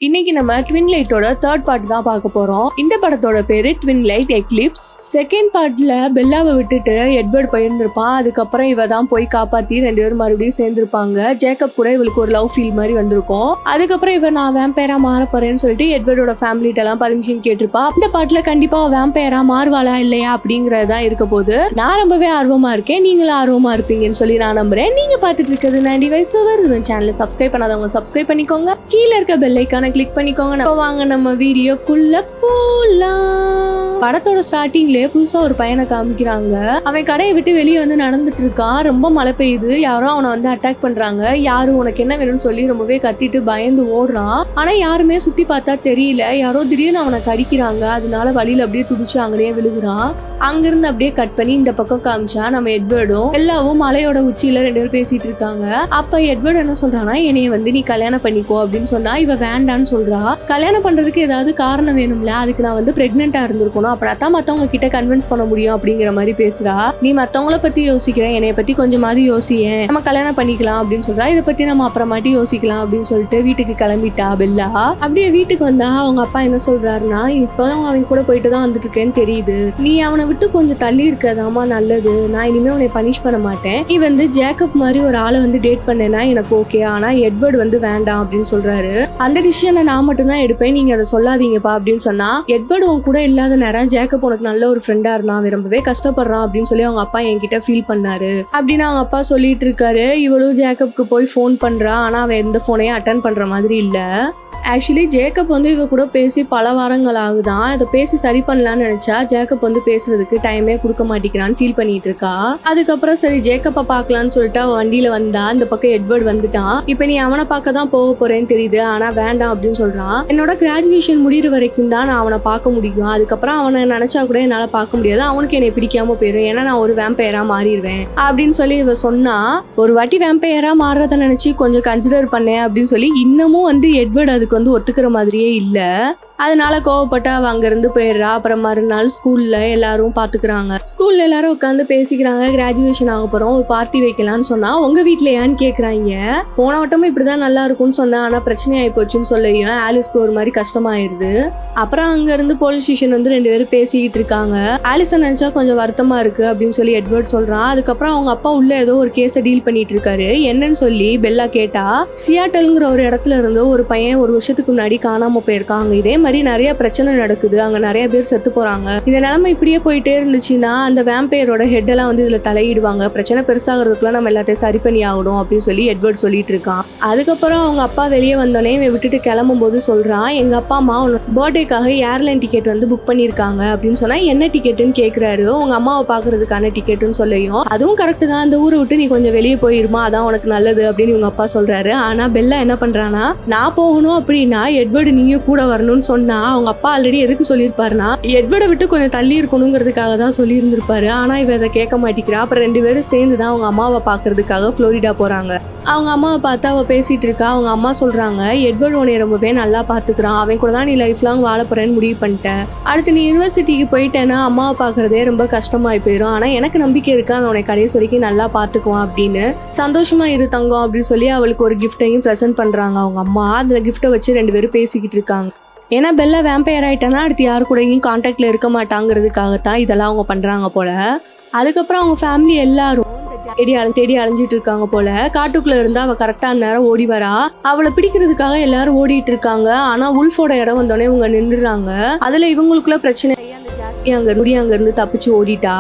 இன்னைக்கு நம்ம ட்வின் லைட்டோட தேர்ட் பார்ட் தான் பார்க்க போறோம். இந்த படத்தோட பேரு ட்வின் லைட் எக்லிப்ஸ். செகண்ட் பார்ட்ல பெல்லாவை விட்டுட்டு எட்வர்ட் போயிருந்திருப்பான். அதுக்கப்புறம் இவ தான் போய் காப்பாத்தி ரெண்டு பேரும் மறுபடியும் சேர்ந்திருப்பாங்க. ஜேக்கப் கூட இவளுக்கு ஒரு லவ் ஃபீல் மாதிரி வந்திருக்கும். அதுக்கப்புறம் இவ நான் வேம்பயரா மாற போறேன்னு சொல்லிட்டு எட்வர்டோட ஃபேமிலிட்ட எல்லாம் பர்மிஷன் கேட்டிருப்பா. இந்த பார்ட்ல கண்டிப்பா வேம்பயரா மாறுவாளா இல்லையா அப்படிங்கறதுதான் இருக்க போது. நான் ரொம்பவே ஆர்வமா இருக்கேன், நீங்களும் ஆர்வமா இருப்பீங்கன்னு சொல்லி நான் நம்புறேன். நீங்க பாத்துட்டு இருக்கிறது 90 வயசு வருது சேனலை சப்ஸ்கிரைப் பண்ணாதவங்க சப்ஸ்கிரைப் பண்ணிக்கோங்க. கீழே இருக்க பெல் ஐக்கான கிளிக் பண்ணிக்கோங்க. வாங்க நம்ம வீடியோக்குள்ள போலாம். படத்தோட ஸ்டார்டிங்லயே புதுசா ஒரு பையனை காமிக்கிறாங்க. அவன் கடையை விட்டு வெளியே வந்து நடந்துட்டு இருக்கான். ரொம்ப மழை பெய்யுது. யாரும் அவனை வந்து அட்டாக் பண்றாங்க. யாரும் உனக்கு என்ன வேணும்னு சொல்லி ரொம்பவே கத்திட்டு பயந்து ஓடுறான். ஆனா யாருமே சுத்தி பார்த்தா தெரியல. யாரோ திடீர்னு அவனை கடிக்கிறாங்க. அதனால வழியில அப்படியே துடிச்சு அங்கேயே விழுகுறான். அங்கிருந்து அப்படியே கட் பண்ணி இந்த பக்கம் காமிச்சா நம்ம எட்வர்டும் எல்லாவும் மலையோட உச்சியில ரெண்டு பேரும் பேசிட்டு இருக்காங்க. அப்ப எட்வர்ட் என்ன சொல்றான்னா, என்னைய வந்து நீ கல்யாணம் பண்ணிக்கோ அப்படின்னு சொன்னா இவ வேண்டான்னு சொல்றா. கல்யாணம் பண்றதுக்கு ஏதாவது காரணம் வேணும்ல, அதுக்கு நான் வந்து பிரெக்னெண்டா இருந்திருக்கணும், அப்படின்னா மத்தவங்க கிட்ட கன்வின்ஸ் பண்ண முடியும் அப்படிங்கிற மாதிரி பேசுறா. நீ மத்தவங்கள பத்தி யோசிக்கிறேன், என்னைய பத்தி கொஞ்சமாவது யோசியேன், நம்ம கல்யாணம் பண்ணிக்கலாம் அப்படின்னு சொல்றா. இதை பத்தி நம்ம அப்புறமாட்டி யோசிக்கலாம் அப்படின்னு சொல்லிட்டு வீட்டுக்கு கிளம்பிட்டா பெல்லா. அப்படியே வீட்டுக்கு வந்தா அவங்க அப்பா என்ன சொல்றாருன்னா, இப்போ அவன் கூட போயிட்டு தான் வந்துட்டு இருக்கேன்னு தெரியுது, நீ அவனை விட்டு கொஞ்சம் தள்ளி இருக்கதாமா நல்லது, நான் இனிமே உன்னை பனிஷ் பண்ண மாட்டேன், நீ வந்து ஜேக்கப் மாதிரி ஒரு ஆளை வந்து டேட் பண்ணேன்னா எனக்கு ஓகே, ஆனா எட்வர்ட் வந்து வேண்டாம் அப்படின்னு சொல்றாரு. அந்த டிசிஷனை நான் மட்டும் தான் எடுப்பேன், நீங்க அதை சொல்லாதீங்கப்பா அப்படின்னு சொன்னா, எட்வர்ட் உன் கூட இல்லாத நேரம் ஜேக்கப் உனக்கு நல்ல ஒரு ஃப்ரெண்டா இருந்தான், ரொம்பவே கஷ்டப்படுறான் அப்படின்னு சொல்லி அவங்க அப்பா என்கிட்ட ஃபீல் பண்ணாரு அப்படின்னு அவங்க அப்பா சொல்லிட்டு இருக்காரு. இவளும் ஜேக்கப்க்கு போய் ஃபோன் பண்றா. ஆனா அவன் எந்த போனையும் அட்டன் பண்ற மாதிரி இல்ல. ஆக்சுவலி ஜேக்கப் வந்து இவ கூட பேசி பல வாரங்கள் ஆகுதான். இதை பேசி சரி பண்ணலான்னு நினைச்சா ஜேக்கப் வந்து பேசுறதுக்கு டைமே கொடுக்க மாட்டேங்கிறான்னு ஃபீல் பண்ணிட்டு இருக்கா. அதுக்கப்புறம் சரி ஜேக்கப்பை பார்க்கலான்னு சொல்லிட்டு அவ வண்டியில வந்தா. இந்த பக்கம் எட்வர்ட் வந்துட்டான். இப்ப நீ அவனை பார்க்க தான் போக போறேன்னு தெரியுது, ஆனா வேண்டாம் அப்படின்னு சொல்றான். என்னோட கிராஜுவேஷன் முடிகிற வரைக்கும் தான் நான் அவனை பார்க்க முடியும், அதுக்கப்புறம் அவனை நினைச்சா கூட என்னால பார்க்க முடியாது, அவனுக்கு என்னை பிடிக்காம போயிடும், ஏன்னா நான் ஒரு வேம்பயரா மாறிடுவேன் அப்படின்னு சொல்லி இவ சொன்னா. ஒரு வாட்டி வேம்பயரா மாறுறத நினைச்சு கொஞ்சம் கன்சிடர் பண்ணேன் அப்படின்னு சொல்லி இன்னமும் வந்து எட்வர்ட் அதுக்கு வந்து ஒத்துக்கிற மாதிரியே இல்ல. அதனால கோவப்பட்டு அவ அங்கிருந்து போயிடுறா. அப்புறம் மறுநாள் ஸ்கூல்ல எல்லாரும் பாத்துக்கிறாங்க. ஸ்கூல்ல எல்லாரும் உட்காந்து பேசிக்கிறாங்க. கிராஜுவேஷன் ஆக போறோம், ஒரு பார்ட்டி வைக்கலாம்னு சொன்னா உங்க வீட்டுல ஏன்னு கேக்குறாங்க. போன வட்டமும் இப்படிதான் நல்லா இருக்கும்னு சொன்னா, ஆனா பிரச்சனை ஆகி போச்சுன்னு சொல்லியும் ஆலிஸ்க்கு ஒரு மாதிரி கஷ்டமாயிருது. அப்புறம் அங்க இருந்து போலீஸ் ஸ்டேஷன் வந்து ரெண்டு பேரும் பேசிக்கிட்டு இருக்காங்க. ஆலிஸை நினைச்சா கொஞ்சம் வருத்தமா இருக்கு அப்படின்னு சொல்லி எட்வர்ட் சொல்றான். அதுக்கப்புறம் அவங்க அப்பா உள்ள ஏதோ ஒரு கேஸை டீல் பண்ணிட்டு இருக்காரு. என்னன்னு சொல்லி பெல்லா கேட்டா, சியாட்டல்ங்கிற ஒரு இடத்துல இருந்து ஒரு பையன் ஒரு வருஷத்துக்கு முன்னாடி காணாம போயிருக்காங்க. இதே மாதிரி நிறைய பிரச்சனை நடக்குது, அங்க நிறைய பேர் செத்து போறாங்க. இந்த நிலைமை இப்படியே போயிட்டே இருந்துச்சுன்னா அந்த வேம்பயரோட ஹெட் எல்லாம் வந்து இதுல தலையிடுவாங்க, பிரச்சனை பெருசாகிறதுக்குள்ள நம்ம எல்லாத்தையும் சரி பண்ணி ஆகணும் அப்படின்னு சொல்லி எட்வர்ட் சொல்லிட்டு இருக்கான். அதுக்கப்புறம் அவங்க அப்பா வெளியே வந்தோடனே இவன் விட்டுட்டு கிளம்பும் போது சொல்றான், எங்க அப்பா அம்மா பர்த்டேக்காக ஏர்லைன் டிக்கெட் வந்து புக் பண்ணிருக்காங்க அப்படின்னு சொன்னா என்ன டிக்கெட்டுன்னு கேக்குறாரு. உங்க அம்மாவை பாக்குறதுக்கான டிக்கெட்டுன்னு சொல்லியும், அதுவும் கரெக்ட் தான், அந்த ஊரை விட்டு நீ கொஞ்சம் வெளியே போயிருமா, அதான் உனக்கு நல்லது அப்படின்னு இவங்க அப்பா சொல்றாரு. ஆனா பெல்லா என்ன பண்றானா, நான் போகணும் அப்படின்னா எட்வர்டு நீயும் கூட வரணும்னு சொன்னா அவங்க அப்பா ஆல்ரெடி எதுக்கு சொல்லியிருப்பாருன்னா எட்வர்டை விட்டு கொஞ்சம் தள்ளி இருக்கணுங்கிறதுக்காக தான் சொல்லி இருந்திருப்பாரு. ஆனா இவ அதை கேட்க மாட்டேங்கிறா. அப்புறம் ரெண்டு பேரும் சேர்ந்துதான் அவங்க அம்மாவை பாக்குறதுக்காக புளோரிடா போறாங்க. அவங்க அம்மாவை பார்த்து அவ பேசிட்டு இருக்கா. அவங்க அம்மா சொல்றாங்க, எட்வர்ட் உன்னை ரொம்பவே நல்லா பாத்துக்கிறான், அவன் கூட தான் நீ லைஃப் லாங் வாழ போறேன்னு முடிவு பண்ணிட்ட, அடுத்து நீ யூனிவர்சிட்டிக்கு போயிட்டேன்னா அம்மாவை பாக்குறதே ரொம்ப கஷ்டமாயி போயிடும், ஆனா எனக்கு நம்பிக்கை இருக்கு அவன் உன்னை கடைசி வரைக்கும் நல்லா பாத்துக்குவான் அப்படின்னு, சந்தோஷமா இரு தங்கம் அப்படின்னு சொல்லி அவளுக்கு ஒரு கிஃப்டையும் ப்ரெசென்ட் பண்றாங்க அவங்க அம்மா. அந்த கிஃப்டை வச்சு ரெண்டு பேரும் பேசிக்கிட்டு இருக்காங்க. ஏன்னா பெல்லா வேம்பயர் ஆயிட்டானா அடுத்து யாரு கூடயும் கான்டாக்ட்ல இருக்க மாட்டாங்கிறதுக்காகத்தான் இதெல்லாம் அவங்க பண்றாங்க போல. அதுக்கப்புறம் அவங்க ஃபேமிலி எல்லாரும் தேடி அலைஞ்சிட்டு இருக்காங்க போல. காட்டுக்குள்ள இருந்தா அவ கரெக்டான நேரம் ஓடி வரா. அவளை பிடிக்கிறதுக்காக எல்லாரும் ஓடிட்டு இருக்காங்க. ஆனா உல்ஃபோட இடம் வந்தோடனே இவங்க நின்றுறாங்க. அதுல இவங்களுக்குள்ள பிரச்சனை, அங்க இருந்து தப்பிச்சு ஓடிட்டா.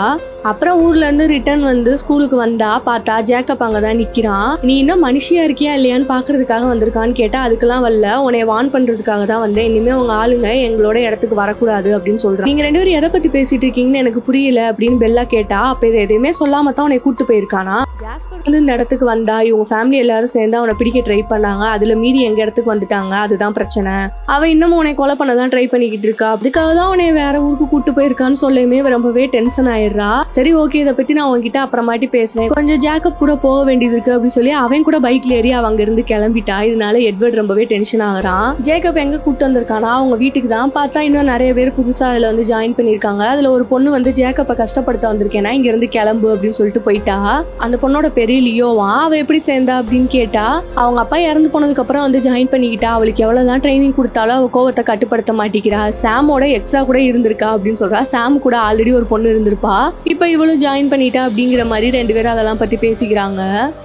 அப்புறம் ஊர்ல இருந்து ரிட்டர்ன் வந்து ஸ்கூலுக்கு வந்தா. பார்த்தா ஜேக்கப் அங்கதான் நிக்கிறான். நீ இன்னும் மனுஷியா இருக்கியா இல்லையான்னு பாக்குறதுக்காக வந்திருக்கான்னு கேட்டா, அதுக்கெல்லாம் வரல, உன்னைய வான் பண்றதுக்காக தான் வந்தேன், இனிமே உங்க ஆளுங்க எங்களோட இடத்துக்கு வரக்கூடாது அப்படின்னு சொல்றான். நீங்க ரெண்டு பேரும் எதை பத்தி பேசிட்டு இருக்கீங்கன்னு எனக்கு புரியல அப்படின்னு பெல்லா கேட்டா. அப்ப இதை எதையுமே சொல்லாம தான் உன்னை கூட்டு போயிருக்கானா. ஜாஸ்பர் வந்து இந்த இடத்துக்கு வந்தா இவங்க ஃபேமிலி எல்லாரும் சேர்ந்து அவனை பிடிக்க ட்ரை பண்ணாங்க, அதுல மீறி எங்க இடத்துக்கு வந்துட்டாங்க, அதுதான் பிரச்சனை, அவன் இன்னமும் உன்னை கொலை பண்ணதான் ட்ரை பண்ணிக்கிட்டு இருக்கா, அதுக்காக தான் உன்னை வேற ஊருக்கு கூட்டு போயிருக்கான்னு சொல்லுமே ரொம்பவே டென்ஷன் ஆயிடுறா. சரி ஓகே, இதை பத்தி நான் உங்ககிட்ட அப்புறமாட்டி பேசுறேன், கொஞ்சம் ஜேக்கப் கூட போக வேண்டியது இருக்கு அப்படின்னு சொல்லி அவன் கூட பைக்ல ஏறி அவங்க இருந்து கிளம்பிட்டா. இதனால எட்வர்ட் ரொம்பவே டென்ஷன் ஆகுறான். ஜேக்கப் எங்க கூட்டு வந்திருக்கானா அவங்க வீட்டுக்கு தான். பார்த்தா இன்னும் நிறைய பேர் புதுசா அதுல வந்து ஜாயின் பண்ணிருக்காங்க. அதுல ஒரு பொண்ணு வந்து ஜேக்கப்பை கஷ்டப்படுத்த வந்திருக்கேன்னா இங்க இருந்து கிளம்பு அப்படின்னு சொல்லிட்டு போயிட்டா. அந்த பொண்ணோட பேரு லியோவா. அவ எப்படி சேர்ந்தா அப்படின்னு கேட்டா, அவங்க அப்பா இறந்து போனதுக்கு அப்புறம் வந்து ஜாயின் பண்ணிக்கிட்டா. அவளுக்கு எவ்வளவுதான் ட்ரைனிங் கொடுத்தாலும் அவ கோவத்தை கட்டுப்படுத்த மாட்டேங்கிறா. சாமோட எக்ஸா கூட இருந்திருக்கா அப்படின்னு சொல்றா. சாம் கூட ஆல்ரெடி ஒரு பொண்ணு இருந்திருப்பா, இப்ப இவளும் ஜாயின் பண்ணிட்டா அப்படிங்கிற மாதிரி ரெண்டு பேரும் அதெல்லாம் பத்தி பேசிக்கிறாங்க.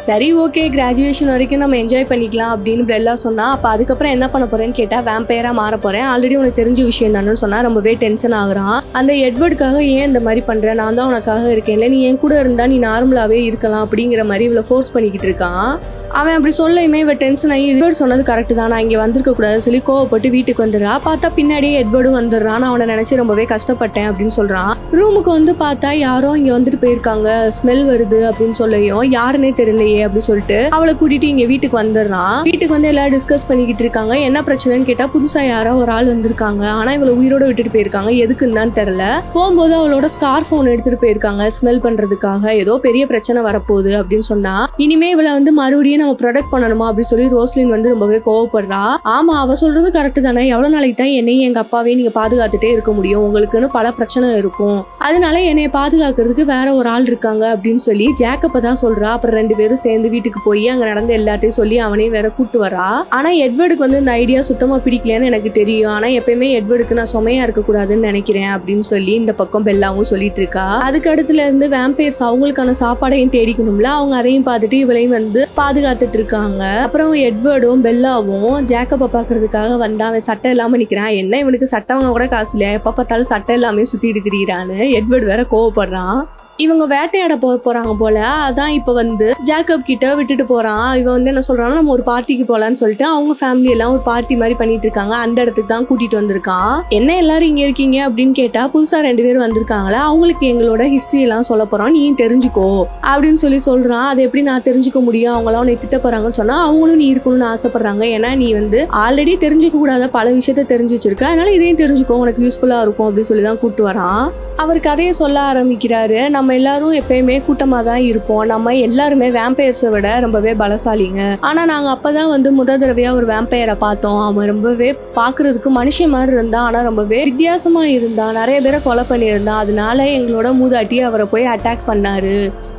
சரி ஓகே, கிராஜுவேஷன் வரைக்கும் நம்ம என்ஜாய் பண்ணிக்கலாம் அப்படின்னு பெல்லா சொன்னா. அப்ப அதுக்கப்புறம் என்ன பண்ண போறேன்னு கேட்டா, வேம்பயரா மாற போறேன், ஆல்ரெடி உனக்கு தெரிஞ்ச விஷயம் தானு சொன்னா. ரொம்பவே டென்ஷன் ஆகுறான். அந்த எட்வர்டுக்காக ஏன் இந்த மாதிரி பண்ற, நான் தான் உனக்காக இருக்கேன்ல, நீ என் கூட இருந்தா நீ நார்மலாவே இருக்கலாம் அப்படிங்கிற மாதிரி இவளை ஃபோர்ஸ் பண்ணிக்கிட்டு இருக்கான். அவன் அப்படி சொல்லையுமே இவ டென்ஷன் ஆகி எட்வர்ட் சொன்னது கரெக்ட் தான், நான் இங்கே வந்திருக்க கூடாதுன்னு சொல்லி கோவப்பட்டு வீட்டுக்கு வந்துடுறா. பார்த்தா பின்னாடியே எட்வர்டும் வந்துடுறான். அவனை நினைச்சு ரொம்பவே கஷ்டப்பட்டேன் அப்படின்னு சொல்றான். ரூமுக்கு வந்து பார்த்தா யாரோ இங்க வந்துட்டு போயிருக்காங்க, ஸ்மெல் வருது அப்படின்னு சொல்லியும் யாருன்னே தெரியலையே அப்படின்னு சொல்லிட்டு அவளை கூட்டிட்டு இங்க வீட்டுக்கு வந்துடுறான். வீட்டுக்கு வந்து எல்லாரும் டிஸ்கஸ் பண்ணிக்கிட்டு இருக்காங்க. என்ன பிரச்சனைன்னு கேட்டா, புதுசா யாரோ ஒரு ஆள் வந்திருக்காங்க, ஆனா இவளை உயிரோட விட்டுட்டு போயிருக்காங்க, எதுக்குன்னு தான் தெரியல. போகும்போது அவளோட ஸ்கார்ஃப் ஒன்று எடுத்துட்டு போயிருக்காங்க ஸ்மெல் பண்றதுக்காக, ஏதோ பெரிய பிரச்சனை வரப்போகுது அப்படின்னு சொன்னா. இனிமே இவளை வந்து மறுபடியும் நம்ம ப்ரொடெக்ட் பண்ணணுமா அப்படின்னு சொல்லி ரோஸ்லின் வந்து ரொம்பவே கோவப்படுறா. ஆமா, அவ சொல்றது கரெக்ட் தானே, எவ்வளவு நாளைக்கு தான் என்னையும் எங்க அப்பாவே நீங்க பாதுகாத்துட்டே இருக்க முடியும், உங்களுக்குன்னு பல பிரச்சனை இருக்கும், அதனால என்னைய பாதுகாக்கிறதுக்கு வேற ஒரு ஆள் இருக்காங்க அப்படின்னு சொல்லி ஜேக்கப்ப தான் சொல்றா. அப்புறம் ரெண்டு பேரும் சேர்ந்து வீட்டுக்கு போய் அங்க நடந்த எல்லாத்தையும் சொல்லி அவனையும் வேற கூட்டு வரா. ஆனா எட்வர்டுக்கு வந்து இந்த ஐடியா சுத்தமா பிடிக்கலன்னு எனக்கு தெரியும், ஆனா எப்பயுமே எட்வர்டுக்கு நான் சுமையா இருக்க கூடாதுன்னு நினைக்கிறேன் அப்படின்னு சொல்லி இந்த பக்கம் பெல்லாவும் சொல்லிட்டு இருக்கா. அதுக்கு அடுத்துல இருந்து வேம்பயர்ஸ் அவங்களுக்கான சாப்பாடையும் தேடிக்கணும்ல, அவங்க அதையும் பார்த்துட்டு இவளையும் வந்து பாதுகாத்துட்டு இருக்காங்க. அப்புறம் எட்வர்டும் பெல்லாவும் ஜேக்கப்பை பாக்குறதுக்காக வந்தா. அவன் சட்டை இல்லாம நிக்கிறான். என்ன இவனுக்கு சட்டை வாங்க கூட காசு இல்லையா, எப்ப பார்த்தாலும் சட்டை எல்லாமே சுத்திட்டு திரியிறான்னு எட்வர்ட் வேற கோவப்படுறான். இவங்க வேட்டையாட போறாங்க போல, அதான் இப்ப வந்து ஜேக்கப் கிட்ட விட்டுட்டு போறான். இவன் வந்து என்ன சொல்றான்னா, நம்ம ஒரு பார்ட்டிக்கு போலான்னு சொல்லிட்டு அவங்க ஃபேமிலி எல்லாம் ஒரு பார்ட்டி மாதிரி பண்ணிட்டு இருக்காங்க. அந்த இடத்துக்கு தான் கூட்டிட்டு வந்திருக்கான். என்ன எல்லாரும் இங்க இருக்கீங்க அப்படின்னு கேட்டா, புதுசா ரெண்டு பேரும் வந்திருக்காங்களா, அவங்களுக்கு எங்களோட ஹிஸ்டரி எல்லாம் சொல்ல போறோம், நீ தெரிஞ்சுக்கோ அப்படின்னு சொல்லி சொல்றான். அதை எப்படி நான் தெரிஞ்சுக்க முடியும், அவங்களாம் உன்னை திட்ட போறாங்கன்னு சொன்னா, அவங்களும் நீ இருக்கணும்னு ஆசைப்படுறாங்க, ஏன்னா நீ வந்து ஆல்ரெடி தெரிஞ்சுக்க கூடாத பல விஷயத்த தெரிஞ்சு வச்சிருக்க, அதனால இதையும் தெரிஞ்சுக்கோ, உனக்கு யூஸ்ஃபுல்லா இருக்கும் அப்படின்னு சொல்லி தான் கூப்பிட்டு வரான். அவர் கதையை சொல்ல ஆரம்பிக்கிறாரு. நம்ம எல்லாரும் எப்பயுமே கூட்டமா தான் இருப்போம், நம்ம எல்லாருமே வேம்பயர்ஸை விட ரொம்பவே பலசாலிங்க, ஆனா நாங்க அப்பதான் வந்து முதல் தடவையா ஒரு வேம்பயரை பார்த்தோம். அவன் ரொம்பவே பாக்குறதுக்கு மனுஷன் மாதிரி இருந்தான், ஆனா ரொம்பவே வித்தியாசமா இருந்தான், நிறைய பேரை கொலை பண்ணியிருந்தான். அதனால எங்களோட மூதாட்டி அவரை போய் அட்டாக் பண்ணாரு.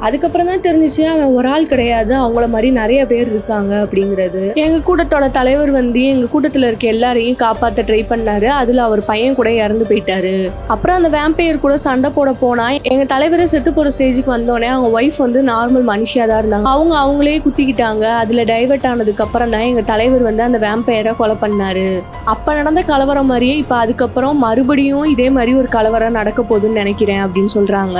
அதுக்கப்புறம் தான் தெரிஞ்சிச்சு அவன் ஒரு ஆள் கிடையாது, அவங்கள மாதிரி நிறைய பேர் இருக்காங்க அப்படிங்கிறது. எங்க கூட்டத்தோட தலைவர் வந்து எங்க கூட்டத்துல இருக்க எல்லாரையும் காப்பாத்த ட்ரை பண்ணாரு. அதுல அவர் பையன் கூட இறந்து போயிட்டாரு. அப்புறம் அந்த வேம்பயர் கூட சண்டை போட போனா எங்க தலைவரை செத்து போற ஸ்டேஜுக்கு வந்தோடனே அவங்க ஒய்ஃப் வந்து நார்மல் மனுஷியா தான் இருந்தாங்க. அவங்களே குத்திக்கிட்டாங்க. அதுல டைவர்ட் ஆனதுக்கு அப்புறம் தான் எங்க தலைவர் வந்து அந்த வேம்பயரை கொலை பண்ணாரு. அப்ப நடந்த கலவரம் மாதிரியே இப்ப அதுக்கப்புறம் மறுபடியும் இதே மாதிரி ஒரு கலவரம் நடக்க போகுதுன்னு நினைக்கிறேன் அப்படின்னு சொல்றாங்க.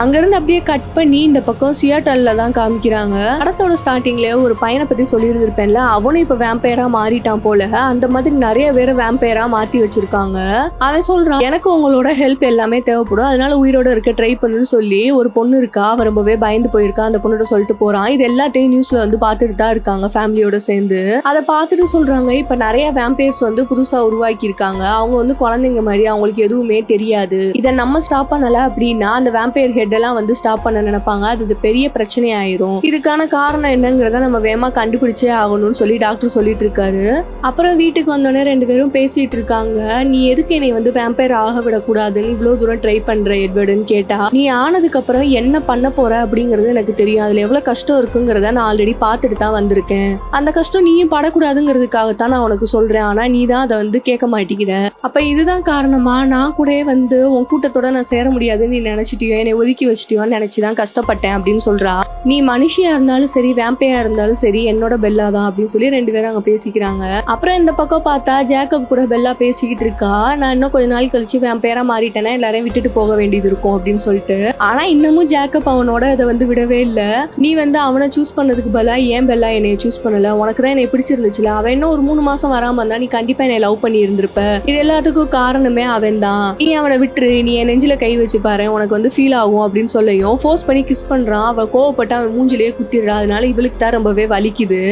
அங்கிருந்து அப்படியே கட் பண்ணி இந்த பக்கம் சியாட்டல்ல தான் காமிக்கிறாங்க. படத்தோட ஸ்டார்டிங்ல ஒரு பையனை பத்தி சொல்லியிருந்திருப்பேன்ல, அவனும் இப்ப வேம்பயரா மாறிட்டான் போல. அந்த மாதிரி நிறைய பேரை வேம்பயரா மாத்தி வச்சிருக்காங்க. அவன் சொல்றான், எனக்கு உங்களோட ஹெல்ப் எல்லாமே தேவைப்படும், அதனால உயிரோட இருக்க ட்ரை பண்ணுன்னு சொல்லி ஒரு பொண்ணு இருக்கா, அவ ரொம்பவே பயந்து போயிருக்கா, அந்த பொண்ணோட சொல்லிட்டு போறான். இது எல்லாத்தையும் நியூஸ்ல வந்து பாத்துட்டு தான் இருக்காங்க ஃபேமிலியோட சேர்ந்து. அதை பார்த்துட்டு சொல்றாங்க, இப்ப நிறைய வேம்பயர்ஸ் வந்து புதுசா உருவாக்கி இருக்காங்க, அவங்க வந்து குழந்தைங்க மாதிரி, அவங்களுக்கு எதுவுமே தெரியாது, இதை நம்ம ஸ்டாப் பண்ணல அப்படின்னா அந்த வேம்பயர் ஹெட் எல்லாம் வந்து ஸ்டாப் பண்ண நினைப்பாங்க, அது பெரிய பிரச்சனை ஆயிரும், இதுக்கான காரணம் என்னங்கிறத நம்ம வேகமா கண்டுபிடிச்சே ஆகணும்னு சொல்லி டாக்டர் சொல்லிட்டு இருக்காரு. அப்புறம் வீட்டுக்கு வந்தோடனே ரெண்டு பேரும் பேசிட்டு இருக்காங்க. நீ எதுக்கு என்னை வந்து வேம்பயர் ஆக விடக்கூடாதுன்னு இவ்வளவு தூரம் ட்ரை பண்ற எட்வர்டுன்னு கேட்டா, நீ ஆனதுக்கு அப்புறம் என்ன பண்ண போற அப்படிங்கிறது எனக்கு தெரியும், அதுல எவ்வளவு கஷ்டம் இருக்குங்கிறத நான் ஆல்ரெடி பார்த்துட்டு தான் வந்திருக்கேன், அந்த கஷ்டம் நீயும் படக்கூடாதுங்கிறதுக்காகத்தான் நான் உனக்கு சொல்றேன், ஆனா நீ தான் அதை வந்து கேட்க மாட்டேங்கிற, அப்ப இதுதான் காரணமா நான் கூட வந்து உன் கூட்டத்தோட நான் சேர முடியாதுன்னு நீ நினைச்சிட்டியோ, என்னை ஒதுக்கி வச்சிட்டியோன்னு நினைச்சுதான் கஷ்டப்பட்டேன் அப்படின்னு சொல்றா. நீ மனுஷியா இருந்தாலும் சரி வேம்பையா இருந்தாலும் சரி என்னோட பெல்லா தான் அப்படின்னு சொல்லி ரெண்டு பேரும் அங்க பேசிக்கிறாங்க. அப்புறம் இந்த பக்கம் பார்த்தா ஜேக்கப் கூட பெல்லா பேசிக்கிட்டு இருக்கா, நான் இன்னும் கொஞ்ச நாள் கழிச்சு வேம்பையரா மாறிட்டேன்னா எல்லாரையும் விட்டுட்டு போக வேண்டியது இருக்கும் அப்படின்னு சொல்லிட்டு. ஆனா இன்னமும் ஜேக்கப் அவனோட அதை வந்து விடவே இல்லை. நீ வந்து அவனை சூஸ் பண்ணதுக்கு பதிலா ஏன் பெல்லா என்னைய சூஸ் பண்ணல, உனக்கு தான் என்னை பிடிச்சிருந்துச்சுல, அவன் இன்னும் ஒரு 3 மாசம் வராம இருந்தா நீ கண்டிப்பா என்னை லவ் பண்ணி இருந்திருப்ப, இது எல்லாத்துக்கும் காரணமே அவன் தான், நீ அவனை விட்டுரு, நீ என் நெஞ்சில கை வச்சு பாரு உனக்கு வந்து ஃபீல் ஆகும் அப்படின்னு சொல்லியும் ஃபோர்ஸ் பண்ணி கிஸ் பண்றான். அவள் கோவப்பட்டு அவன் மூஞ்சிலேயே குத்திடுறா, அதனால இவளுக்கு தான் ரொம்பவே வலிக்குது.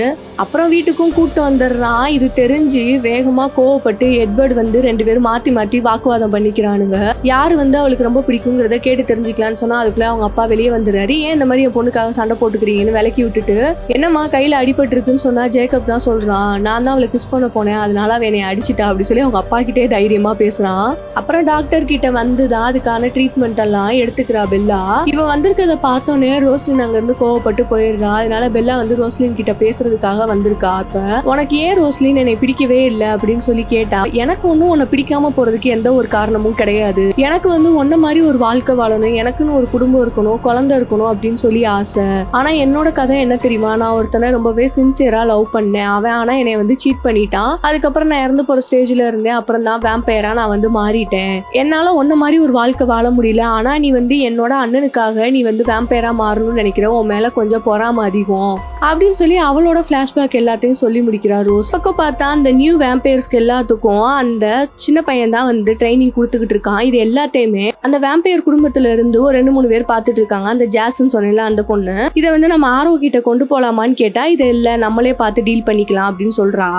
அப்புறம் வீட்டுக்கும் கூட்டு வந்துடுறான். இது தெரிஞ்சு வேகமா கோவப்பட்டு எட்வர்ட் வந்து ரெண்டு பேரும் மாத்தி மாத்தி வாக்குவாதம் பண்ணிக்கிறானுங்க. யாரு வந்து அவளுக்கு ரொம்ப பிடிக்குங்கிறத கேட்டு தெரிஞ்சுக்கலாம்னு அப்படின்னு சொன்னா அதுக்குள்ள அவங்க அப்பா வெளியே வந்துடுறாரு. ஏன் இந்த மாதிரி என் பொண்ணுக்காக சண்டை போட்டுக்கிறீங்கன்னு விலக்கி விட்டுட்டு, என்னம்மா கையில அடிபட்டு இருக்குன்னு சொன்னா ஜேக்கப் தான் சொல்றான், நான் தான் அவளை கிஸ் பண்ண போனேன், அதனால அவ என்னை அடிச்சிட்டா அப்படி சொல்லி அவங்க அப்பா கிட்டே தைரியமா பேசுறான். அப்புறம் டாக்டர் கிட்ட வந்துதான் அதுக்கான ட்ரீட்மெண்ட் எல்லாம் எடுத்துக்கிறா பெல்லா. இவ வந்திருக்கத பார்த்தோன்னே ரோஸ்லின் அங்க இருந்து கோவப்பட்டு போயிடுறா. அதனால பெல்லா வந்து ரோஸ்லின் கிட்ட பேசுறதுக்காக வந்திருக்கா. அப்ப உனக்கு ஏன் ரோஸ்லின் என்னை பிடிக்கவே இல்லை அப்படின்னு சொல்லி கேட்டா, எனக்கு ஒன்னும் உன்னை பிடிக்காம போறதுக்கு எந்த ஒரு காரணமும் கிடையாது, எனக்கு வந்து உன்ன மாதிரி ஒரு வாழ்க்கை வாழணும், எனக்குன்னு ஒரு குடும்பம் இருக்கணும், குழந்தை இருக்கணும் அப்படின்னு சொல்லி ஆசை. ஆனா என்னோட கதை என்ன தெரியுமா, நான் ஒருத்தனை ரொம்பவே சின்சியரா லவ் பண்ணேன், அவன் ஆனா என்னை வந்து சீட் பண்ணிட்டான், அதுக்கப்புறம் நான் இறந்து போற ஸ்டேஜ்ல இருந்தேன், அப்புறம் தான் வேம்பயரா நான் வந்து மாறிட்டேன், என்னால உன்ன மாதிரி ஒரு வாழ்க்கை வாழ முடியல, ஆனா நீ வந்து என்னோட அண்ணனுக்காக நீ வந்து வேம்பயரா மாறணும்னு நினைக்கிற, உன் மேல கொஞ்சம் பொறாம அதிகம் அப்படின்னு சொல்லி அவளோட பிளாஷ்பேக் எல்லாத்தையும் சொல்லி முடிக்கிறார் ரோஸ். பக்கம் பார்த்தா அந்த நியூ வேம்பயர்ஸ்க்கு எல்லாத்துக்கும் அந்த சின்ன பையன் தான் வந்து ட்ரைனிங் கொடுத்துக்கிட்டு இருக்கான். இது எல்லாத்தையுமே அந்த வேம்பயர் குடும்பத்துல இருந்து ஒரு 2-3 பேர் பார்த்துட்டு இருக்காங்க. அந்த ஜாஸ்ன்னு சொன்னேன்ல அந்த பொண்ணு, இதை வந்து நம்ம ஆர்வ கிட்ட கொண்டு போலாமான்னு கேட்டா, இதை இல்ல நம்மளே பார்த்து டீல் பண்ணிக்கலாம் அப்படின்னு சொல்றா.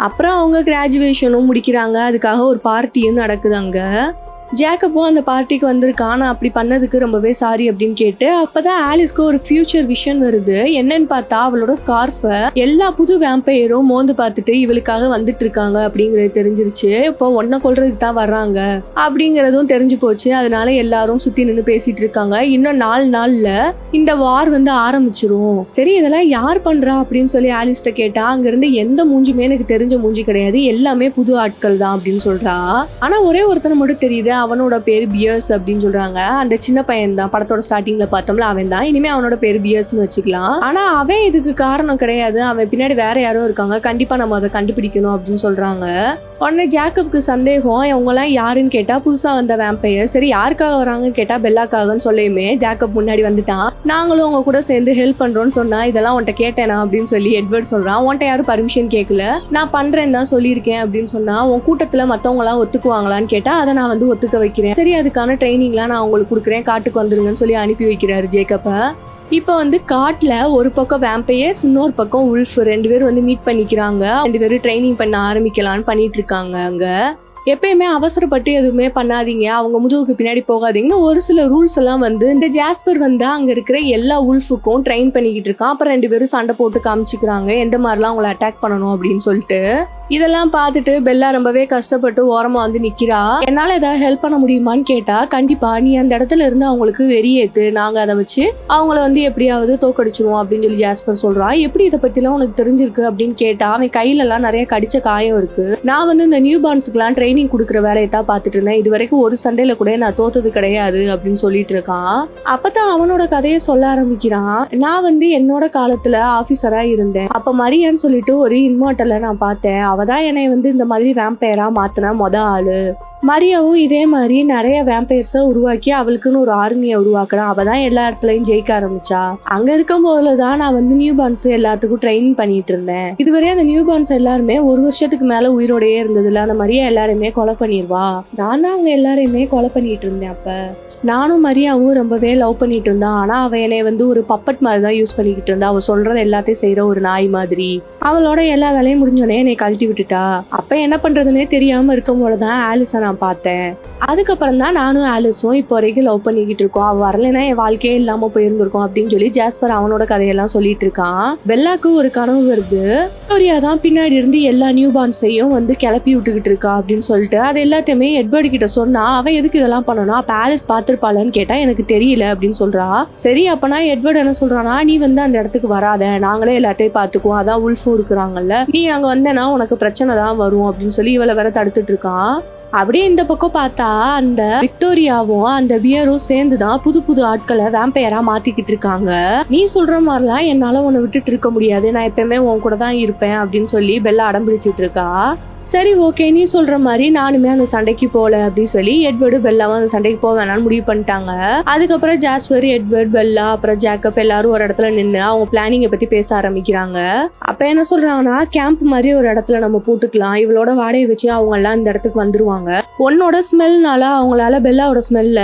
அப்புறம் அவங்க கிராஜுவேஷனும் முடிக்கிறாங்க, அதுக்காக ஒரு பார்ட்டியும் நடக்குது அங்க. ஜேக்கப்பும் அந்த பார்ட்டிக்கு வந்திருக்கான், நான் அப்படி பண்ணதுக்கு ரொம்பவே சாரி அப்படின்னு கேட்டு. அப்பதான் ஆலிஸ்க்கு ஒரு ஃபியூச்சர் விஷன் வருது. என்னன்னு பார்த்தா அவளோட ஸ்கார்ஃபை எல்லா புது வேம்பயரும் மோந்து பார்த்துட்டு இவளுக்காக வந்துட்டு இருக்காங்க அப்படிங்கறது தெரிஞ்சிருச்சு. இப்போ ஒன்ன கொல்றதுக்கு தான் வர்றாங்க அப்படிங்கறதும் தெரிஞ்சு போச்சு. அதனால எல்லாரும் சுத்தி நின்று பேசிட்டு இருக்காங்க. இன்னும் 4 நாள்ல இந்த வார் வந்து ஆரம்பிச்சிரும். சரி இதெல்லாம் யார் பண்றா அப்படின்னு சொல்லி ஆலிஸ்ட கேட்டா, அங்க இருந்து எந்த மூஞ்சுமே எனக்கு தெரிஞ்ச மூஞ்சி கிடையாது, எல்லாமே புது ஆட்கள் தான் அப்படின்னு சொல்றா. ஆனா ஒரே ஒருத்தனை மட்டும் தெரியுது, அவனோட பேரு பியர்ஸ் அப்படின்னு சொல்றாங்க. அந்த சின்ன பையன் தான் படத்தோட ஸ்டார்டிங்ல பார்த்தோம்ல அவன் தான், இனிமே அவனோட பேரு பியர்ஸ்னு வச்சுக்கலாம். ஆனா அவன் இதுக்கு காரணம் கிடையாது, அவன் பின்னாடி வேற யாரோ இருக்காங்க, கண்டிப்பா நம்ம அதை கண்டுபிடிக்கணும் அப்படின்னு சொல்றாங்க. உடனே ஜேக்கப்க்கு சந்தேகம், அவங்க எல்லாம் யாருன்னு கேட்டா புதுசா வந்த வேம்பயர். சரி யாருக்காக வராங்கன்னு கேட்டா பெல்லாக்காகன்னு சொல்லியுமே ஜேக்கப் முன்னாடி வந்துட்டான். நாங்களும் அவங்க கூட சேர்ந்து ஹெல்ப் பண்றோம்னு சொன்னா, இதெல்லாம் உன்ட்ட கேட்டேனா அப்படின்னு சொல்லி எட்வர்ட் சொல்றான். உன்ட்ட யாரும் பர்மிஷன் கேட்கல, நான் பண்றேன்னு தான் சொல்லியிருக்கேன் அப்படின்னு சொன்னா, உன் கூட்டத்துல மத்தவங்க எல்லாம் ஒத்துக்குவாங்களான்னு கேட்டா, அதை நான் வந்து ஒத்துக்க வைக்கிறேன், சரி அதுக்கான ட்ரைனிங்லாம் நான் உங்களுக்கு கொடுக்குறேன், காட்டுக்கு வந்துருங்கன்னு சொல்லி அனுப்பி வைக்கிறாரு ஜேக்கப்ப. இப்போ வந்து காட்டுல ஒரு பக்கம் வேம்பயர்ஸ், இன்னொரு பக்கம் உல்ஃப், 2 பேர் வந்து மீட் பண்ணிக்கிறாங்க. 2 பேரும் ட்ரைனிங் பண்ண ஆரம்பிக்கலான்னு பண்ணிட்டு இருக்காங்க. அங்க எப்பயுமே அவசரப்பட்டு எதுவுமே பண்ணாதீங்க, அவங்க முதுகுக்கு பின்னாடி போகாதீங்கன்னு ஒரு சில ரூல்ஸ் எல்லாம் வந்து இந்த ஜாஸ்பர் வந்து அங்க இருக்கிற எல்லா உல்ஃபுக்கும் ட்ரெயின் பண்ணிக்கிட்டு இருக்கான். அப்புறம் 2 பேரும் சண்டை போட்டு காமிச்சுக்கிறாங்க எந்த மாதிரிலாம் அவங்களை அட்டாக் பண்ணணும் அப்படின்னு சொல்லிட்டு. இதெல்லாம் பார்த்துட்டு பெல்லா ரொம்பவே கஷ்டப்பட்டு ஓரமா வந்து நிக்கிறா. என்னால ஏதாவது ஹெல்ப் பண்ண முடியுமான்னு கேட்டா, கண்டிப்பா நீ அந்த இடத்துல இருந்து அவங்களுக்கு வெறியேத்து, நாங்க அதை வச்சு அவங்கள வந்து எப்படியாவது தோக்கடிச்சிருவோம் அப்படின்னு சொல்லி ஜாஸ்பர் சொல்றான். எப்படி இதை பத்தி எல்லாம் உனக்கு தெரிஞ்சிருக்கு அப்படின்னு கேட்டா, அவன் கையில எல்லாம் நிறைய கடிச்ச காயம் இருக்கு, நான் வந்து இந்த நியூ பார்ன்ஸுக்கு எல்லாம் ட்ரைனிங் கொடுக்குற வேலையை தான் பார்த்துட்டு இருந்தேன், இது வரைக்கும் ஒரு சண்டையில கூட நான் தோத்தது கிடையாது அப்படின்னு சொல்லிட்டு இருக்கான். அப்பதான் அவனோட கதையை சொல்ல ஆரம்பிக்கிறான். நான் வந்து என்னோட காலத்துல ஆபீசரா இருந்தேன், அப்ப மரியான்னு சொல்லிட்டு ஒரு இன்மார்டலை நான் பார்த்தேன், அவதான் என்னை வந்து இந்த மாதிரி வேம்பயரா மாத்தின ஆளு. மரியாவும் இதே மாதிரி நிறைய வேம்பயர்ஸை உருவாக்கி அவளுக்குன்னு ஒரு ஆர்மியை உருவாக்குறான். அவதான் எல்லா இடத்துலயும் ஜெயிக்க ஆரம்பிச்சா. அங்க இருக்கும் போதுதான் நான் வந்து நியூ பார்ன்ஸ் எல்லாத்துக்கும் ட்ரைனிங் பண்ணிட்டு இருந்தேன். இதுவரை அந்த நியூ பார்ன்ஸ் எல்லாருமே 1 வருஷத்துக்கு மேல உயிரோடையே இருந்ததுல அந்த மரியா எல்லாருமே கொலை பண்ணிடுவா. நான் தான் அவங்க எல்லாரையுமே கொலை பண்ணிட்டு இருந்தேன். அப்ப நானும் மரியாவும் ரொம்பவே லவ் பண்ணிட்டு இருந்தான். ஆனா அவ என்னை வந்து ஒரு பப்பட் மாதிரி தான் யூஸ் பண்ணிக்கிட்டு இருந்தா. அவ சொல்றது எல்லாத்தையும் செய்யற ஒரு நாய் மாதிரி. அவளோட எல்லா வேலையும் முடிஞ்சோடனே என்னை கழட்டி விட்டுட்டா. அப்ப என்ன பண்றதுன்னே தெரியாம இருக்கும் போலதான் ஆலிஸை நான் பார்த்தேன். அதுக்கப்புறம் தான் நானும் ஆலிஸும் இப்போ வரைக்கும் லவ் பண்ணிக்கிட்டு இருக்கோம். அவ வரலைன்னா என் வாழ்க்கையே இல்லாம போயிருந்திருக்கோம் அப்படின்னு சொல்லி ஜாஸ்பர் அவனோட கதையெல்லாம் சொல்லிட்டு இருக்கான். பெல்லாக்கு ஒரு கனவு வருது, விக்டோரியா தான் பின்னாடி இருந்து எல்லா நியூ பார்ன்ஸையும் வந்து கிளப்பி விட்டுக்கிட்டு இருக்கா அப்படின்னு சொல்லிட்டு. அது எல்லாத்தையுமே எட்வர்ட் கிட்ட சொன்னா, அவன் எதுக்கு இதெல்லாம் பண்ணணும், அப்ப ஆலிஸ் பார்த்திருப்பாளன்னு கேட்டா எனக்கு தெரியல அப்படின்னு சொல்றா. சரி அப்பனா எட்வர்ட் என்ன சொல்றானா, நீ வந்து அந்த இடத்துக்கு வராத, நாங்களே எல்லாத்தையும் பார்த்துக்குவோம், அதான் உல்ஃபும் இருக்கிறாங்கல்ல, நீ அங்க வந்தேன்னா உனக்கு பிரச்சனை தான் வரும் அப்படின்னு சொல்லி இவளை வேற தடுத்துட்டு இருக்கான். அப்படியே இந்த பக்கம் பார்த்தா அந்த விக்டோரியாவும் அந்த பியரும் சேர்ந்துதான் புது புது ஆட்களை வேம்பயரா மாத்திக்கிட்டு இருக்காங்க. நீ சொல்ற மாதிரிலாம் என்னால உன்னை விட்டுட்டு இருக்க முடியாது, நான் எப்பயுமே உன் கூட தான் இருப்பேன் அப்படின்னு சொல்லி பெல்லா அடம் பிடிச்சிட்டு இருக்கா. சரி ஓகே நீ சொல்ற மாதிரி நானுமே அந்த சண்டைக்கு போல அப்படின்னு சொல்லி எட்வர்டு பெல்லாவும் அந்த சண்டைக்கு போக வேணாம்னு முடிவு பண்ணிட்டாங்க. அதுக்கப்புறம் ஜாஸ்பர், எட்வர்ட், பெல்லா, அப்புறம் ஜேக்கப் எல்லாரும் ஒரு இடத்துல நின்று அவங்க பிளானிங்கை பத்தி பேச ஆரம்பிக்கிறாங்க. அப்ப என்ன சொல்றாங்கன்னா, கேம்ப் மாதிரி ஒரு இடத்துல நம்ம போட்டுக்கலாம், இவளோட வாடகை வச்சு அவங்க எல்லாம் இந்த இடத்துக்கு வந்துருவாங்க, உன்னோட ஸ்மெல்னால அவங்களால பெல்லாவோட ஸ்மெல்ல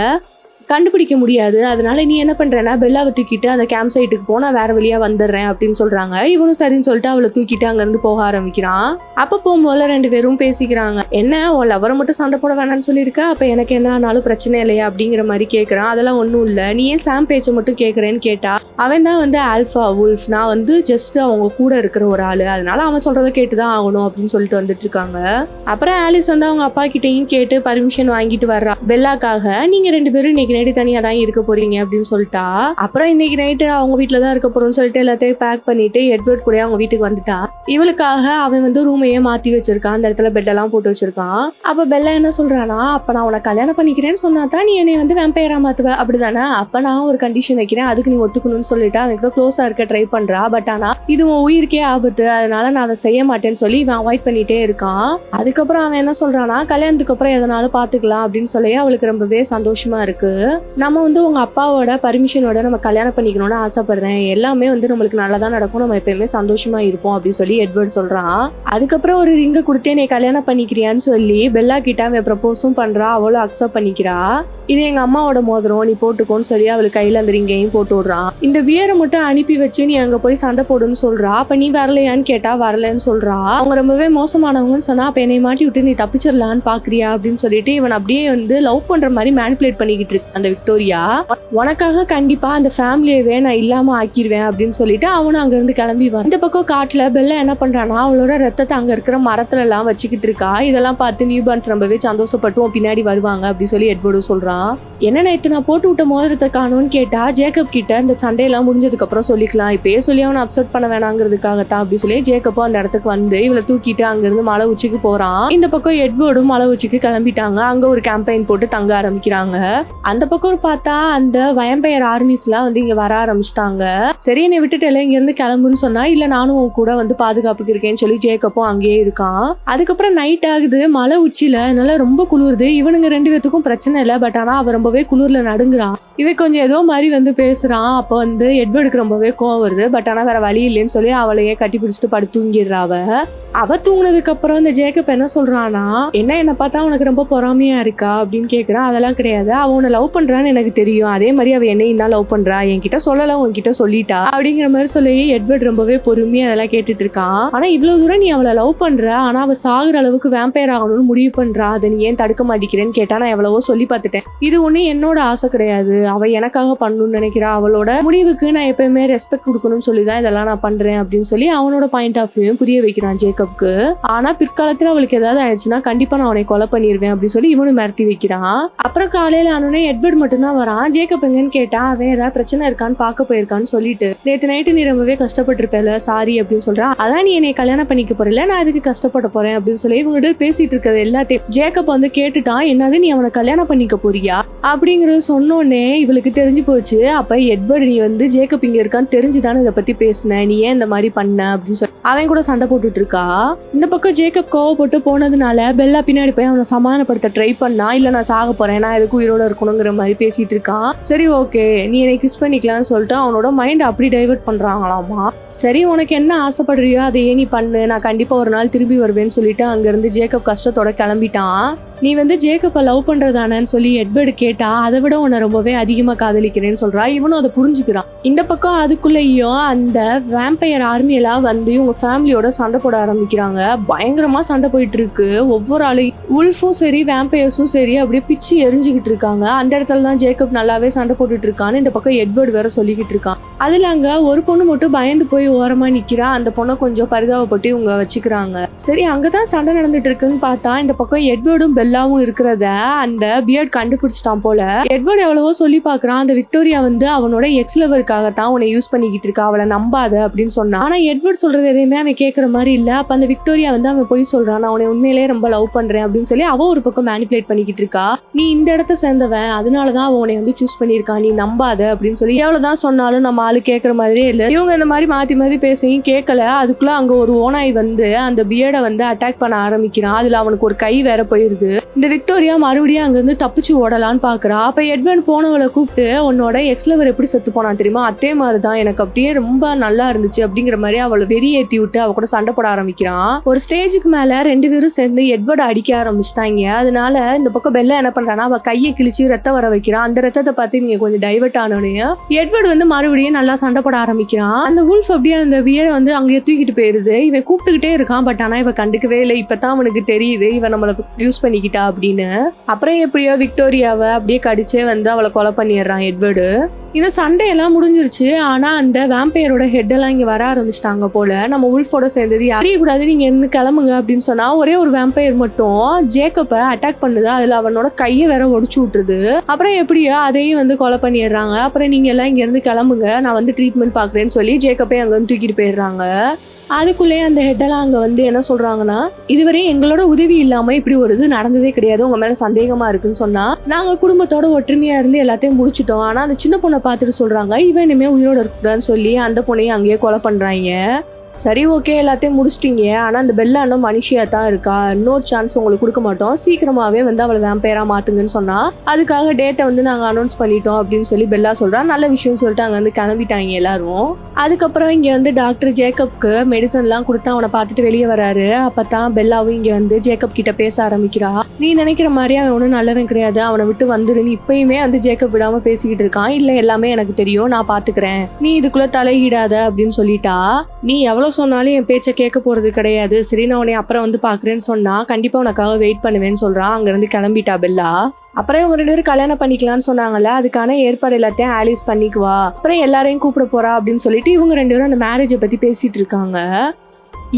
கண்டுபிடிக்க முடியாது. அதனால நீ என்ன பண்றேன்னா பெல்லாவை தூக்கிட்டு அந்த கேம்ப் சைட்டுக்கு போ, நான் வேற வழியா வந்துடுறேன் அப்படின்னு சொல்றாங்க. இவனும் சரின்னு சொல்லிட்டு அவளை தூக்கிட்டு அங்க இருந்து போக ஆரம்பிக்கிறான். அப்ப போகும்போது 2 பேரும் பேசிக்கிறாங்க. என்ன உன் லவரை மட்டும் சண்டை போட வேணாம்னு சொல்லியிருக்க, அப்ப எனக்கு என்ன ஆனாலும் பிரச்சனை இல்லையா அப்படிங்கிற மாதிரி கேட்கறான். அதெல்லாம் ஒன்றும் இல்லை, நீ ஏன் சாம் பேச்சை மட்டும் கேட்கறேன்னு கேட்டா அவன் தான் வந்து ஆல்ஃபா வுல்ஃப், நான் வந்து ஜஸ்ட் அவங்க கூட இருக்கிற ஒரு ஆளு, அதனால அவன் சொல்றதை கேட்டுதான் ஆகணும் அப்படின்னு சொல்லிட்டு வந்துட்டு இருக்காங்க. அப்புறம் ஆலிஸ் வந்து அவங்க அப்பா கிட்டையும் கேட்டு பர்மிஷன் வாங்கிட்டு வர்றா பெல்லாக்காக. நீங்க 2 பேரும் இன்னைக்கு நைட்டு தனியா தான் இருக்க போறீங்க அப்படின்னு சொல்லிட்டா. அப்புறம் இன்னைக்கு நைட்டு அவங்க வீட்டுல தான் இருக்க போறோம்னு சொல்லிட்டு எல்லாத்தையும் பேக் பண்ணிட்டு எட்வர்ட் கூட அவங்க வீட்டுக்கு வந்துட்டா. இவளுக்காக அவன் வந்து ரூமையே மாத்தி வச்சிருக்கான், அந்த இடத்துல பெட் எல்லாம் போட்டு வச்சிருக்கான். அப்ப பெல்லா என்ன சொல்றானா, அப்ப நான் உனக்கு கல்யாணம் பண்ணிக்கிறேன்னு சொன்னா தான் நீ என்னை வந்து வேம்பயரா மாத்துவ அப்படிதானே, அப்ப நான் ஒரு கண்டிஷன் வைக்கிறேன், அதுக்கு நீ ஒத்துக்கணும்னு சொல்லிட்டு அவன் க்ளோஸா இருக்க ட்ரை பண்றா. பட் ஆனா இது உன் உயிருக்கே ஆபத்து, அதனால நான் அதை செய்ய மாட்டேன்னு சொல்லி இவன் அவாய்ட் பண்ணிட்டே இருக்கான். அதுக்கப்புறம் அவன் என்ன சொல்றானா, கல்யாணத்துக்கு அப்புறம் எதனாலும் பாத்துக்கலாம் அப்படின்னு சொல்லி அவளுக்கு ரொம்பவே சந்தோஷமா இருக்கு. நம்ம வந்து உங்க அப்பாவோட பர்மிஷனோட நம்ம கல்யாணம் பண்ணிக்கணும்னு ஆசைப்படுறேன், எல்லாமே வந்து நம்மளுக்கு நல்லதான் நடக்கும், நம்ம எப்பயுமே சந்தோஷமா இருப்போம் அப்படின்னு சொல்லி எட்வர்ட் சொல்றான். அதுக்கப்புறம் ஒரு ரிங்கை கொடுத்தே நீ கல்யாணம் பண்ணிக்கிறியான்னு சொல்லி பெல்லா கிட்ட அவன் ப்ரப்போஸும் பண்றா. அவளும் அக்செப்ட் பண்ணிக்கிறா. இது எங்க அம்மாவோட மோதிரம், நீ போட்டுக்கோன்னு சொல்லி அவளுக்கு கையில அந்த ரிங்கையும் போட்டு விடுறான். இந்த பியரை மட்டும் அனுப்பி வச்சு நீ அங்க போய் சண்டை போடுன்னு சொல்றா. அப்ப நீ வரலையான்னு கேட்டா வரலன்னு சொல்றா. அவங்க ரொம்பவே மோசமானவங்கன்னு சொன்னா அப்ப என்னை மாட்டி விட்டு நீ தப்பிச்சிடலான்னு பாக்குறியா அப்படின்னு சொல்லிட்டு இவன் அப்படியே வந்து லவ் பண்ற மாதிரி மேனிபுலேட் பண்ணிக்கிட்டு இருக்கு அந்த விக்டோரியா. உனக்காக கண்டிப்பா அந்த ஃபேமிலியவே நான் இல்லாம ஆக்கிடுவேன் அப்படின்னு சொல்லிட்டு அவனும் அங்க இருந்து கிளம்பி வர. இந்த பக்கம் காட்டுல பெல்லா என்ன பண்றானா, அவளோட ரத்தத்தை அங்க இருக்கிற மரத்துல எல்லாம் வச்சுக்கிட்டு இருக்கா. இதெல்லாம் பார்த்து நியூபார்ன்ஸ் ரொம்பவே சந்தோஷப்பட்டு பின்னாடி வருவாங்க அப்படின்னு சொல்லி எட்வர்டும் சொல்றான். என்ன நேத்து நான் போட்டு விட்ட மோதிரத்தை காணும்னு கேட்டா ஜேக்கப் கிட்ட இந்த சண்டையெல்லாம் முடிஞ்சதுக்கு அப்புறம் சொல்லிக்கலாம், இப்பயே சொல்லி அவனை அப்செட் பண்ண வேணாங்கிறதுக்காகத்தான் அப்படி சொல்லி ஜேக்கப்பும் அந்த இடத்துக்கு வந்து இவளை தூக்கிட்டு அங்கிருந்து மலை உச்சிக்கு போறான். இந்த பக்கம் எட்வர்டும் மலை உச்சிக்கு கிளம்பிட்டாங்க. அங்க ஒரு கேம்பெயின் போட்டு தங்க ஆரம்பிக்கிறாங்க. அந்த பக்கம் பார்த்தா அந்த வயம்பயர் ஆர்மிஸ் எல்லாம் வந்து இங்க வர ஆரம்பிச்சிட்டாங்க. சரி என்னை விட்டுட்டு எல்லாம் இங்க இருந்து கிளம்புன்னு சொன்னா இல்ல நானும் உன் கூட வந்து பாதுகாப்புக்கு இருக்கேன்னு சொல்லி ஜேக்கப்பும் அங்கேயே இருக்கான். அதுக்கப்புறம் நைட் ஆகுது, மலை உச்சியில என்னால ரொம்ப குளிருது. இவனுங்க 2 பேத்துக்கும் பிரச்சனை இல்லை, பட் ஆனா அவ ரொம்பவே குளிர்ல நடுங்குறான். இவன் கொஞ்சம் ஏதோ மாதிரி வந்து பேசுறான். அப்ப வந்து எட்வர்டுக்கு ரொம்பவே கோவம் வருது. பட் ஆனா வேற வழி இல்லைன்னு சொல்லி அவளையே கட்டி பிடிச்சிட்டு படுத்து தூங்கிடுறா. அவ தூங்குனதுக்கு அப்புறம் இந்த ஜேக்கப் என்ன சொல்றானா, என்ன பார்த்தா உனக்கு ரொம்ப பொறாமையா இருக்கா அப்படின்னு கேக்குறான். அதெல்லாம் கிடையாது, அவ உன்னை லவ் பண்றான்னு எனக்கு தெரியும், அதே மாதிரி அவ என்னையும் தான் லவ் பண்றா, என்கிட்ட சொல்லல உன்கிட்ட சொல்லிட்டா அப்படிங்கிற மாதிரி சொல்லி எட்வர்ட் ரொம்பவே பொறுமையா அதெல்லாம் கேட்டுட்டு இருக்கான். ஆனா இவ்வளவு தூரம் நீ அவளை லவ் பண்ற, ஆனா அவ சாகுற அளவுக்கு வேம்பயர் ஆகணும்னு முடிவு பண்றா, அதை நீ ஏன் தடுக்க மாட்டேங்கிறேன்னு கேட்டா நான் எவ்வளவோ சொல்லி பார்த்துட்டேன், இது ஒண்ணு என்னோட ஆசை கிடையாது, அவ எனக்காக பண்ணணும்னு நினைக்கிறா, அவளோட முடிவுக்கு நான் எப்பயுமே ரெஸ்பெக்ட் கொடுக்கணும்னு சொல்லிதான் இதெல்லாம் நான் பண்றேன் அப்படின்னு சொல்லி அவனோட பாயிண்ட் ஆஃப் வியூ புரிய வைக்கிறான் ஜேக்கப்க்கு. ஆனா பிற்காலத்துல அவளுக்கு ஏதாவது ஆயிடுச்சுன்னா கண்டிப்பா நான் அவனை கொலை பண்ணிடுவேன் அப்படின்னு சொல்லி இவனு மிரட்டி வைக்கிறான். அப்புறம் காலையில ஆனோடனே எட்வர்ட் மட்டும்தான் வரான். ஜேக்கப் எங்கன்னு கேட்டா அவன் ஏதாவது பிரச்சனை இருக்கான்னு பார்க்க போயிருக்கான்னு சொல்லிட்டு நேற்று நைட்டு நீ ரொம்பவே கஷ்டப்பட்டிருப்பேல சாரி அப்படின்னு சொல்றான். அதான் நீ என்னை கல்யாணம் பண்ணிக்க போறல, நான் இதுக்கு கஷ்டப்பட போறேன் அப்படின்னு சொல்லி இவங்க பேசிட்டு இருக்கிறது எல்லாத்தையும் ஜேக்கப் வந்து கேட்டுட்டான். என்னது நீ அவனை கல்யாணம் பண்ணிக்க போறியா அப்படிங்கறது சொன்னோடனே இவளுக்கு தெரிஞ்சு போச்சு. அப்ப எட்வர்ட் நீ வந்து ஜேக்கப் இங்க இருக்கான்னு தெரிஞ்சுதானே இதை பத்தி பேசுன, நீ ஏன் இந்த மாதிரி பண்ண அப்படின்னு சொல்லி அவன் கூட சண்டை போட்டுட்டு இருக்கா. இந்த பக்கம் ஜேக்கப் கோவப்பட்டு போனதுனால பெல்லா பின்னாடி போய் அவனை சமாதானப்படுத்த ட்ரை பண்ணா. இல்ல நான் சாக போறேன், நான் எதுக்கு உயிரோட இருக்கணுங்கிற மாதிரி பேசிட்டு இருக்கான். சரி ஓகே நீ என்னை கிஸ் பண்ணிக்கலாம்னு சொல்லிட்டு அவனோட மைண்ட் அப்படி டைவர்ட் பண்றாங்களாமா. சரி உனக்கு என்ன ஆசைப்படுறியோ அதையே நீ பண்ணு, நான் கண்டிப்பா ஒரு நாள் திரும்பி வருவேன்னு சொல்லிட்டு அங்க இருந்து ஜேக்கப் கஷ்டத்தோட கிளம்பிட்டான். நீ வந்து ஜேக்கப்பை லவ் பண்றதானு சொல்லி எட்வர்டு கேட்டா அதை விட உன்னை ரொம்பவே அதிகமா காதலிக்கிறேன்னு சொல்றா. இவனும் அதை புரிஞ்சுக்கிறான். இந்த பக்கம் அதுக்குள்ளேயும் அந்த வேம்பயர் ஆர்மி எல்லாம் வந்து இவங்க ஃபேமிலியோட சண்டை போட ஆரம்பிக்கிறாங்க. பயங்கரமா சண்டை போயிட்டு இருக்கு. ஒவ்வொரு ஆளையும் உல்ஃபும் சரி வேம்பயர்ஸும் சரி அப்படியே பிச்சு எரிஞ்சுக்கிட்டு இருக்காங்க. அந்த இடத்துல தான் ஜேக்கப் நல்லாவே சண்டை போட்டுட்டு இருக்கான்னு இந்த பக்கம் எட்வர்டு வேற சொல்லிக்கிட்டு இருக்கான். அதுல அங்க ஒரு பொண்ணு மட்டும் பயந்து போய் ஓரமா நிக்கிறா. அந்த பொண்ணை கொஞ்சம் பரிதாபப்பட்டு இவங்க வச்சுக்கிறாங்க. சரி அங்கதான் சண்டை நடந்துட்டு இருக்குன்னு பார்த்தா இந்த பக்கம் எட்வர்டும் பெல்லாவும் இருக்கிறத அந்த பியர்ட் கண்டுபிடிச்சிட்டான் போல. எட்வர்ட் எவ்வளவோ சொல்லி பாக்குறான். அந்த விக்டோரியா வந்து அவனோட எக்ஸ் லவருக்காகத்தான் உன்னை யூஸ் பண்ணிக்கிட்டு இருக்கா, அவளை நம்பாத அப்படின்னு சொன்னான். ஆனா எட்வர்ட் சொல்றது எதையுமே அவன் கேட்கற மாதிரி இல்ல. அப்ப அந்த விக்டோரியா வந்து அவன் போய் சொல்றான், நான் உன்னை உண்மையிலேயே ரொம்ப லவ் பண்றேன் அப்படின்னு சொல்லி அவ ஒரு பக்கம் மேனிபுலேட் பண்ணிக்கிட்டு இருக்கா. நீ இந்த இடத்த சேர்ந்தவன், அதனாலதான் அவன் உன்னை வந்து சூஸ் பண்ணியிருக்கான், நீ நம்பாத அப்படின்னு சொல்லி எவ்வளவுதான் சொன்னாலும் நம்ம ஆளு கேட்கற மாதிரியே இல்ல. இவங்க இந்த மாதிரி மாத்தி மாத்தி பேசியும் கேட்கல. அதுக்குள்ள அங்க ஒரு ஓனாய் வந்து அந்த பியர்டை வந்து அட்டாக் பண்ண ஆரம்பிக்கிறான். அதுல அவனுக்கு ஒரு கை வேற போயிருது. இந்த விக்டோரியா மறுபடியும் அங்க இருந்து தப்பிச்சு ஓடலான்னு பாக்குறா. அப்ப எட்வர்ட் போனவளை கூப்பிட்டு உன்னோட எக்ஸ் லவர் எப்படி செத்து போனா தெரியுமா, அதே மாதிரிதான் எனக்கு அப்படியே ரொம்ப நல்லா இருந்துச்சு அப்படிங்கிற மாதிரி அவளை வெறியேத்தி விட்டு அவ கூட சண்டை போட ஆரம்பிக்கிறான். ஒரு ஸ்டேஜுக்கு மேல 2 பேரும் சேர்ந்து எட்வர்ட் அடிக்க ஆரம்பிச்சிட்டாங்க. அதனால இந்த பக்கம் பெல்லா என்ன பண்றானா, அவ கையை கிழிச்சு ரத்தம் வர வைக்கிறான். அந்த ரத்தத்தை பார்த்து நீங்க கொஞ்சம் டைவர்ட் ஆனோடனே எட்வர்ட் வந்து மறுபடியும் நல்லா சண்டை போட ஆரம்பிக்கிறான். அந்த வுல்ஃப் அப்படியே அந்த வியரை வந்து அங்கேயே தூக்கிட்டு போயிருது. இவன் கூப்பிட்டுக்கிட்டே இருக்கான், பட் ஆனா இவன் கண்டுக்கவே இல்லை. இப்பதான் அவனுக்கு தெரியுது இவன் நம்மளை யூஸ் பண்ணிக்கிட்டா அப்படின்னு. அப்புறம் எப்படியோ விக்டோரியாவை அப்படியே கடிச்சே வந்து அவளை கொலை பண்ணிடுறான் எட்வர்டு. இந்த சண்டையெல்லாம் முடிஞ்சிருச்சு. ஆனா அந்த வேம்பையரோட ஹெட் எல்லாம் இங்க வர ஆரம்பிச்சிட்டாங்க போல. நம்ம உல்ஃபோட சேர்ந்தது அறியக்கூடாது, நீங்க என்ன கிளம்புங்க அப்படின்னு சொன்னா ஒரே ஒரு வேம்பையர் மட்டும் ஜேக்கப்பை அட்டாக் பண்ணுது. அதுல அவனோட கையை வேற ஒடிச்சு விட்டுருது. அப்புறம் எப்படியோ அதையும் வந்து கொலை பண்ணிடுறாங்க. அப்புறம் நீங்க எல்லாம் இங்க இருந்து கிளம்புங்க, நான் வந்து ட்ரீட்மெண்ட் பாக்குறேன்னு சொல்லி ஜேக்கப்பை அங்க வந்து தூக்கிட்டு போயிடுறாங்க. அதுக்குள்ளே அந்த ஹெட்டெல்லாம் அங்கே வந்து என்ன சொல்கிறாங்கன்னா, இதுவரை எங்களோட உதவி இல்லாமல் இப்படி ஒரு இது நடந்ததே கிடையாது, உங்கள் மேலே சந்தேகமாக இருக்குன்னு சொன்னால் நாங்கள் குடும்பத்தோட ஒற்றுமையாக இருந்து எல்லாத்தையும் முடிச்சிட்டோம். ஆனால் அந்த சின்ன பொண்ணை பார்த்துட்டு சொல்கிறாங்க இவன் இனிமேல் உயிரோடு இருக்கக்கூடாதுன்னு சொல்லி அந்த பொண்ணையும் அங்கேயே கொலை பண்ணுறாங்க. சரி ஓகே, எல்லாத்தையும் முடிச்சிட்டிங்க, ஆனால் அந்த பெல்லா இன்னும் மனுஷியா தான் இருக்கா, இன்னொரு சான்ஸ் உங்களுக்கு கொடுக்க மாட்டோம், சீக்கிரமாகவே வந்து அவளை வேம்பையரா மாற்றுங்கன்னு சொன்னால் அதுக்காக டேட்டை வந்து நாங்கள் அனௌன்ஸ் பண்ணிட்டோம் அப்படின்னு சொல்லி பெல்லா சொல்கிறா. நல்ல விஷயம்னு சொல்லிட்டு அங்கே வந்து கிளம்பிட்டாங்க எல்லாரும். அதுக்கப்புறம் இங்கே வந்து டாக்டர் ஜேக்கப்க்கு மெடிசன்லாம் கொடுத்து அவனை பார்த்துட்டு வெளியே வராரு. அப்போ தான் பெல்லாவும் இங்கே வந்து ஜேக்கப் கிட்ட பேச ஆரம்பிக்கிறா. நீ நினைக்கிற மாதிரி அவன் ஒன்றும் நல்லவன் கிடையாது, அவனை விட்டு வந்துருன்னு இப்பயுமே வந்து ஜேக்கப் விடாமல் பேசிக்கிட்டு இருக்கான். இல்லை எல்லாமே எனக்கு தெரியும், நான் பார்த்துக்கிறேன், நீ இதுக்குள்ளே தலையிடாத அப்படின்னு சொல்லிட்டா. நீ எவ்வளோ சொன்னாலும் என் பேச்சை கேட்க போகிறது கிடையாது, சரி நான் உன்னை அப்புறம் வந்து பார்க்குறேன்னு சொன்னால் கண்டிப்பாக உனக்காக வெயிட் பண்ணுவேன்னு சொல்கிறான். அங்கேருந்து கிளம்பிட்டா பெல்லா. அப்புறம் இவங்க 2 பேரும் கல்யாணம் பண்ணிக்கலாம்னு சொன்னாங்கல்ல, அதுக்கான ஏற்பாடு எல்லாத்தையும் ஆலிஸ் பண்ணிக்குவா, அப்புறம் எல்லாரையும் கூப்பிட போறா அப்படின்னு சொல்லிட்டு இவங்க 2 பேரும் அந்த மேரேஜை பற்றி பேசிட்டு இருக்காங்க.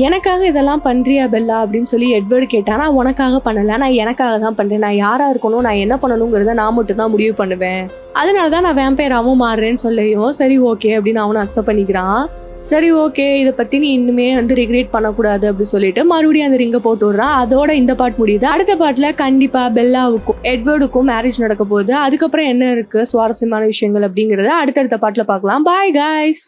எனக்காக இதெல்லாம் பண்ணுறியா பெல்லா அப்படின்னு சொல்லி எட்வர்டு கேட்டா. நான் உனக்காக பண்ணலை, நான் எனக்காக தான் பண்ணுறேன், நான் யாராக இருக்கணும், நான் என்ன பண்ணணுங்கிறத நான் மட்டும் தான் முடிவு பண்ணுவேன், அதனால தான் நான் வேம்பையராகவும் மாறுறேன்னு சொல்லியும் சரி ஓகே அப்படின்னு அவனும் அக்செப்ட் பண்ணிக்கிறான். சரி ஓகே, இதை பற்றி நீ இன்னுமே வந்து ரிக்ரெட் பண்ணக்கூடாது அப்படின்னு சொல்லிட்டு மறுபடியும் அந்த ரிங்கை போட்டு விட்றான். அதோட இந்த பாட் முடியுது. அடுத்த பாட்டில் கண்டிப்பாக பெல்லாவுக்கும் எட்வர்டுக்கும் மேரேஜ் நடக்க போகுது. அதுக்கப்புறம் என்ன இருக்குது சுவாரஸ்யமான விஷயங்கள் அப்படிங்கிறத அடுத்தடுத்த பாட்டில் பார்க்கலாம். Bye guys.